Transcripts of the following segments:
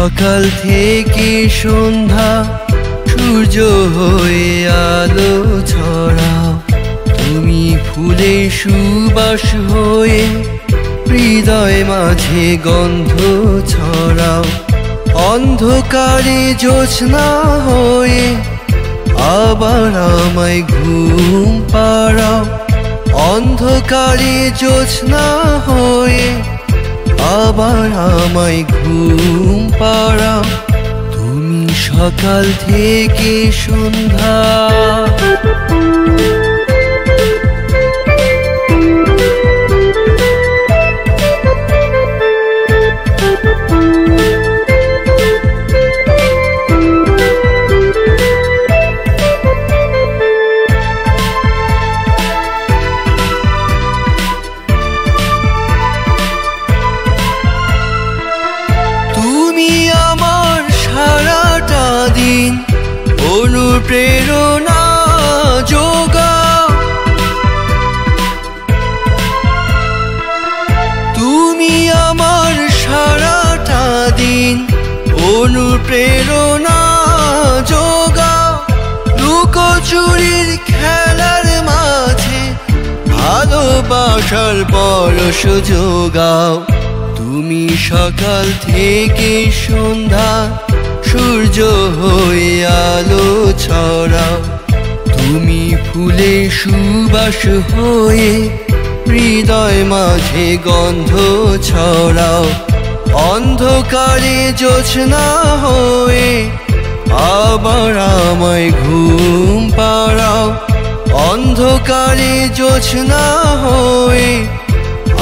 সকাল থেকে সন্ধ্যা সূর্য হয়ে আলো ছড়াও। তুমি ফুলের সুবাস হয়ে হৃদয় মাঝে গন্ধ ছড়াও। অন্ধকারে জ্যোৎস্না হয়ে আবার আমায় ঘুম পাড়াও। অন্ধকারে জ্যোৎস্না হয়ে আবার আমায় ঘুম পাড়াও। তুমি সকাল থেকে সন্ধ্যা। অনুপ্রেরণা যোগাও। তুমি আমার সারাটা দিন অনুপ্রেরণা যোগাও। লুকোচুরির খেলার মাঝে ভালোবাসার পরশ যোগাও। তুমি সকাল থেকে সন্ধ্যা সূর্য হয়ে আলো ছড়াও। তুমি ফুলের সুবাস হয়ে হৃদয় মাঝে গন্ধ ছড়াও। অন্ধকারে জ্যোৎস্না হয়ে আবার আমায় ঘুম পাড়াও। অন্ধকারে জ্যোৎস্না হয়ে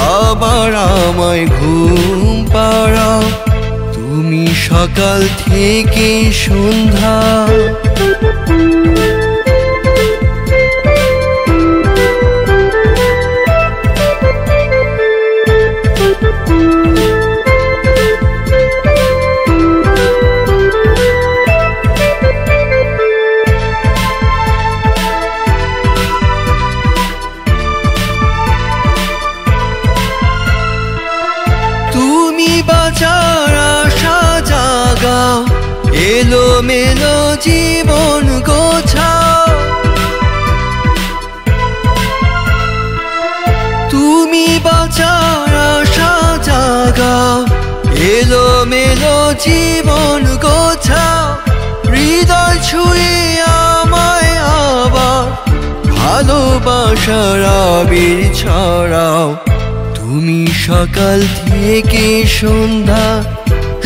আবার আমায় ঘুম পাড়াও। তুমি সকাল থেকে সন্ধ্যা। তুমি বাঁচার আশা জাগাও। এলো মেলো জীবন গোছাও। তুমি বাঁচার আশা জাগাও। এলো মেলো জীবন গোছাও। হৃদয় ছুঁয়ে আমায় আবার ভালোবাসার আবির ছড়াও। তুমি সকাল থেকে সন্ধ্যা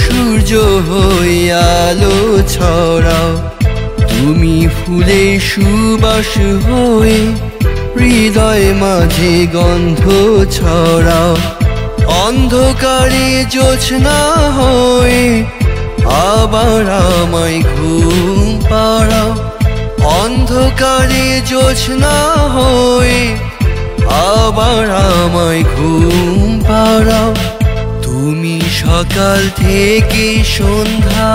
সূর্য হয়ে আলো ছড়াও। তুমি ফুলের সুবাস হয়ে হৃদয় মাঝে গন্ধ ছড়াও। অন্ধকারে জ্যোৎস্না হয়ে আবার আমায় ঘুম পাড়াও। অন্ধকারে জ্যোৎস্না হয়ে আবার আমায় ঘুম পাড়াও। তুমি সকাল থেকে সন্ধ্যা।